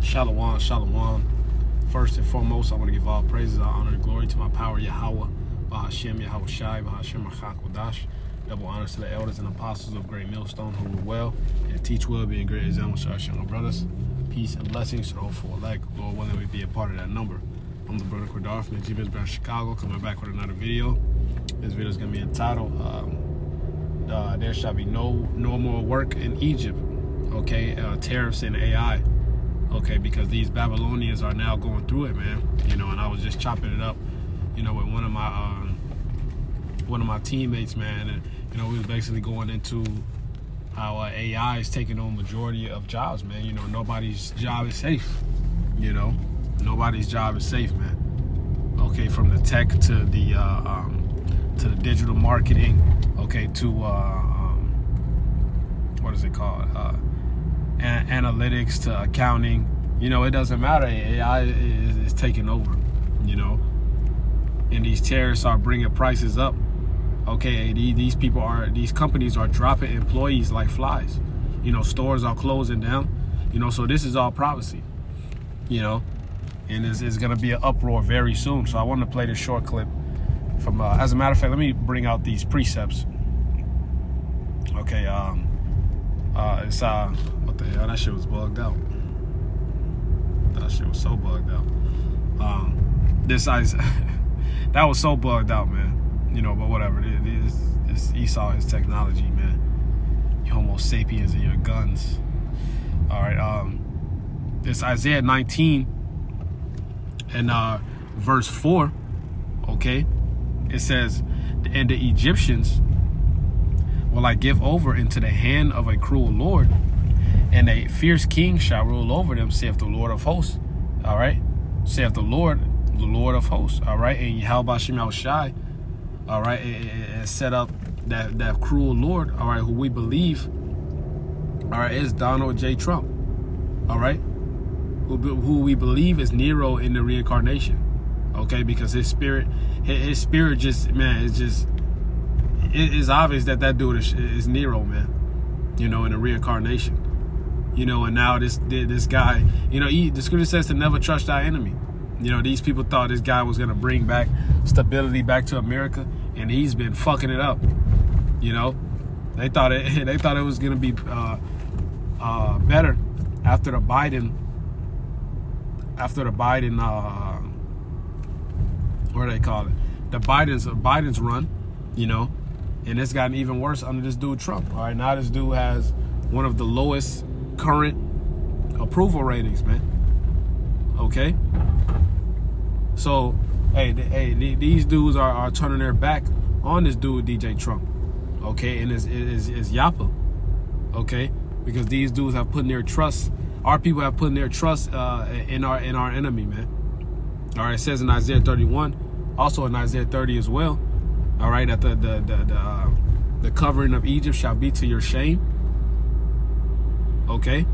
Shalom, shalom. First and foremost, I want to give all praises, all honor, and glory to my power, Yahweh, Bahashem, Yahweh Shai, Bahashem, Kodash. Double honors to the elders and apostles of Great Millstone who rule well and teach well, being great examples to our younger brothers. Peace and blessings to the hopeful elect. Lord willing, we be a part of that number. I'm the brother Quadar from the G-Biz Brand Chicago, coming back with another video. This video is going to be entitled, There Shall Be No More Work in Egypt. Okay, tariffs and AI. Okay, because these Babylonians are now going through it, man. You know, and I was just chopping it up, you know, with one of my teammates, man. And you know, we was basically going into how AI is taking on majority of jobs, man. You know, nobody's job is safe. You know, nobody's job is safe, man. Okay, from the tech to the digital marketing. Okay, to what is it called? Analytics to accounting. You know, it doesn't matter. AI is taking over, you know, and these tariffs are bringing prices up. Okay, these companies are dropping employees like flies. You know, stores are closing down. You know, so this is all prophecy, you know, and it's going to be an uproar very soon. So I wanted to play this short clip from, as a matter of fact, let me bring out these precepts. Okay, it's what the hell? That shit was bugged out. That shit was so bugged out. That was so bugged out, man. You know, but whatever. This Esau, his technology, man. Your Homo sapiens and your guns. All right. This Isaiah 19 and verse 4. Okay, it says, "And the Egyptians will I give over into the hand of a cruel Lord, and a fierce king shall rule over them, saith the Lord of hosts." All right, saith the Lord of hosts. All right, and Yahweh Shemel Shai. All right, it set up that cruel Lord. All right, who we believe. All right, is Donald J. Trump. All right, who we believe is Nero in the reincarnation. Okay, because his spirit just, man, it's just. It's obvious that dude is Nero, man. You know, in the reincarnation. You know, and now this guy, you know, the scripture says to never trust thy enemy. You know, these people thought this guy was gonna bring back stability back to America, and he's been fucking it up. You know, they thought it was gonna be better after the Biden what do they call it? The Biden's run. You know. And it's gotten even worse under this dude Trump. All right, now this dude has one of the lowest current approval ratings, man. Okay, so hey, these dudes are turning their back on this dude DJ Trump. Okay, and it's Yappa. Okay, because these dudes have put their trust. Our people have put their trust in our enemy, man. All right, it says in Isaiah 31, also in Isaiah 30 as well. All right, that the covering of Egypt shall be to your shame. Okay,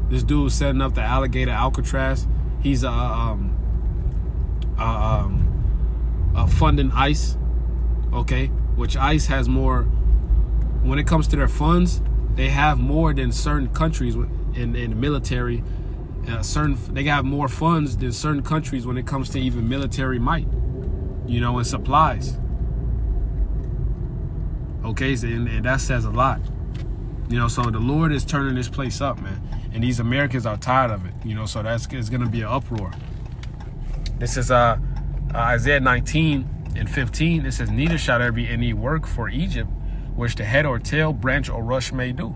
this dude setting up the alligator Alcatraz. He's funding ICE. Okay, which ICE has more. When it comes to their funds, they have more than certain countries in the military. They have more funds than certain countries when it comes to even military might. You know, and supplies. Okay, and that says a lot. You know, so the Lord is turning this place up, man. And these Americans are tired of it. You know, so it's going to be an uproar. This is Isaiah 19 and 15. It says, "Neither shall there be any work for Egypt, which the head or tail, branch or rush may do."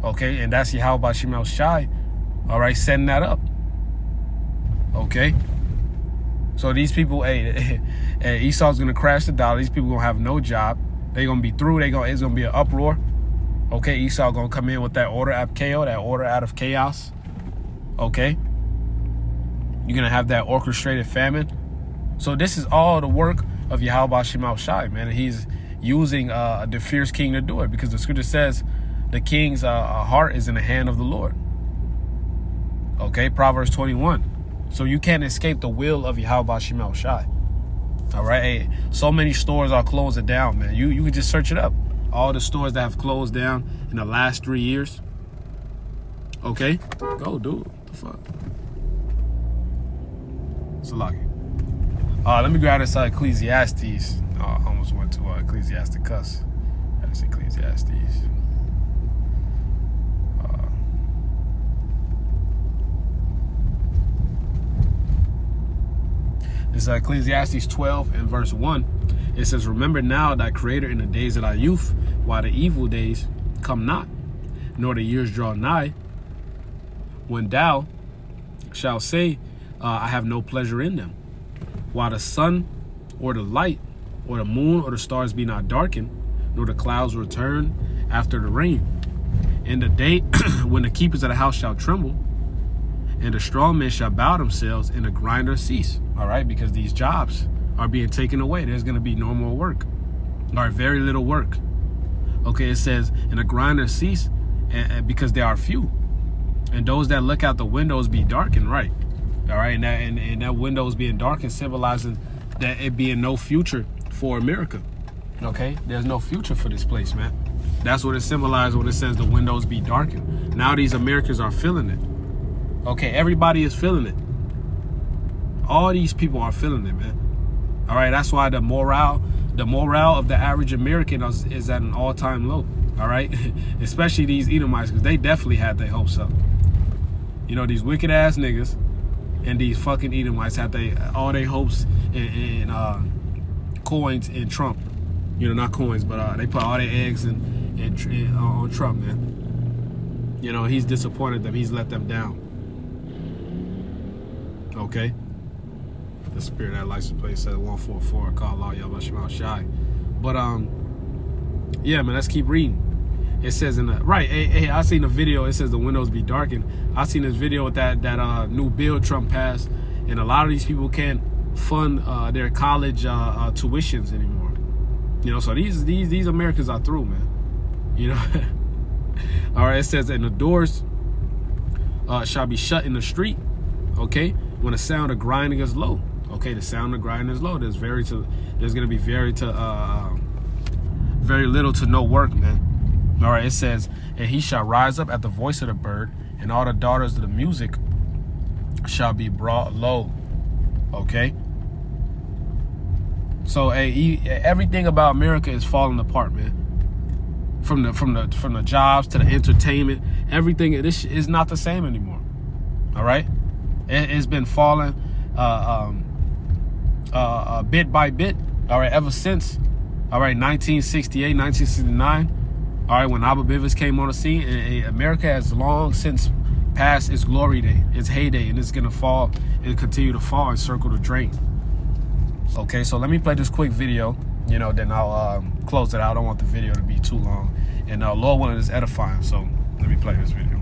Okay, and that's Yahweh Shemel Shai. All right, setting that up. Okay. So these people, Esau's going to crash the dollar. These people going to have no job. They're going to be through. It's going to be an uproar. Okay, Esau going to come in with that order out of chaos. Okay. You're going to have that orchestrated famine. So this is all the work of Yahweh Shemel Shai, man. And he's using the fierce king to do it, because the scripture says the king's heart is in the hand of the Lord. Okay, Proverbs 21. So you can't escape the will of Yahweh Shemel Shai. All right, hey, so many stores are closing down, man. You can just search it up. All the stores that have closed down in the last 3 years. Okay? Go, dude. What the fuck? It's a lucky. Let me grab this Ecclesiastes. I almost went to Ecclesiasticus. That's Ecclesiastes. It's Ecclesiastes 12 and verse 1. It says, remember now thy creator in the days of thy youth, while the evil days come not, nor the years draw nigh, when thou shalt say, I have no pleasure in them. While the sun or the light or the moon or the stars be not darkened, nor the clouds return after the rain. In the day when the keepers of the house shall tremble, and the strong men shall bow themselves, and the grinders cease. All right, because these jobs are being taken away. There's going to be no more work, or very little work. Okay, it says, and the grinders cease, and because they are few, and those that look out the windows be darkened. Right. All right, and that windows being darkened, symbolizing that it being no future for America. Okay, there's no future for this place, man. That's what it symbolizes when it says the windows be darkened. Now these Americans are feeling it. Okay, everybody is feeling it. All these people are feeling it, man. All right, that's why the morale of the average American is at an all-time low. All right, especially these Edomites, because they definitely had their hopes up. You know, these wicked ass niggas and these fucking Edomites had all their hopes in coins in Trump. You know, not coins, but they put all their eggs on Trump, man. You know, he's disappointed them. He's let them down. Okay. The spirit that license plate says 144. Call law, y'all about shy. But yeah, man. Let's keep reading. It says in the right. Hey, I seen a video. It says the windows be darkened. I seen this video with that new bill Trump passed, and a lot of these people can't fund their college tuitions anymore. You know, so these Americans are through, man. You know. All right. It says, and the doors shall be shut in the street. Okay, when the sound of grinding is low. Okay, the sound of grinding is low. There's going to be very little to no work, man. All right, it says, and he shall rise up at the voice of the bird, and all the daughters of the music shall be brought low. Okay. So everything about America is falling apart, man. From the jobs to the entertainment, everything. This is not the same anymore. All right. It's been falling bit by bit, all right, ever since, all right, 1968, 1969, all right, when Abba Bivens came on the scene, and America has long since passed its glory day, its heyday, and it's going to fall and continue to fall and circle the drain. Okay, so let me play this quick video, you know, then I'll close it out. I don't want the video to be too long, and Lord willing, it's edifying, so let me play this video.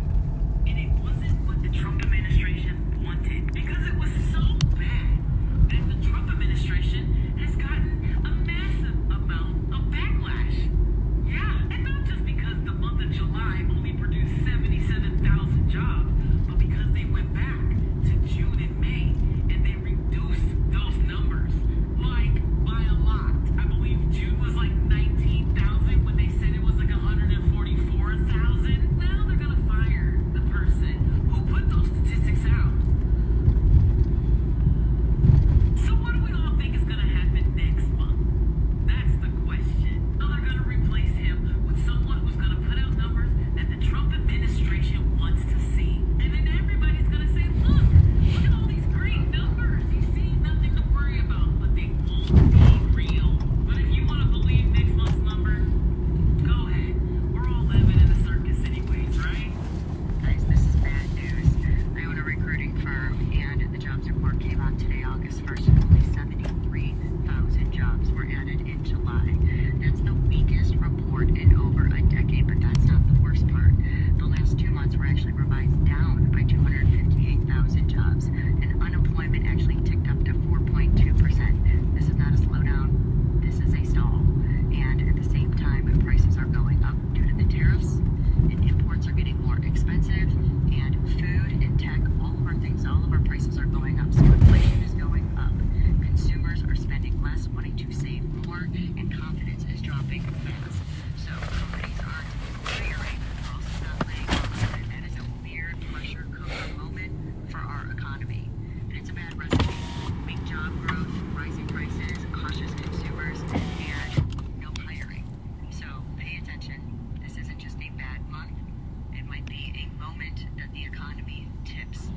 the economy. Tips.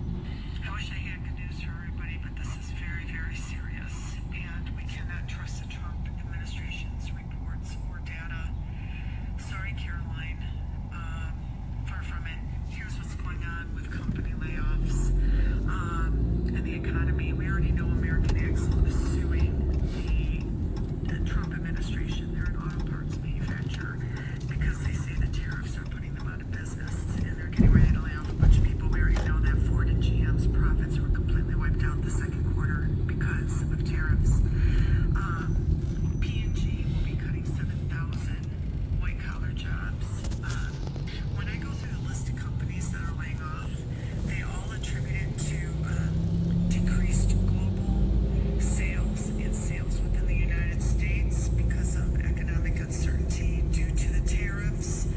I wish I had good news for everybody, but this is very, very serious, and we cannot trust the Trump administration's reports or data. Sorry, Caroline. Far from it. Here's what's going on with company layoffs and the economy. We already know American Axle is suing the Trump administration. They're an auto parts manufacturer because they say the tariffs are putting them out of business, and they're getting ready to lay off a bunch of people. We already know that Ford and GM's profits were completely wiped out the second quarter because of tariffs. P&G will be cutting 7,000 white-collar jobs. When I go through the list of companies that are laying off, they all attribute it to decreased global sales and sales within the United States because of economic uncertainty due to the tariffs,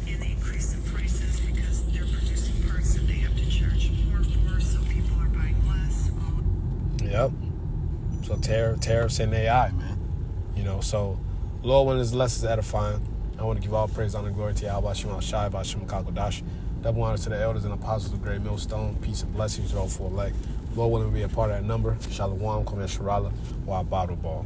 and the increase in prices because they're producing parts that they have to charge more for, so people are buying less. Yep. So tariffs and AI, man. You know, so Lord, when his lessons edifying, I want to give all praise, honor, and glory to Yahweh Shem Shai, Bashem Kakodash. Double honor to the elders and apostles of Great Millstone. Peace and blessings to all for elect. Lord willing to be a part of that number. Shalom, Kwame Sharala, or our bottle ball.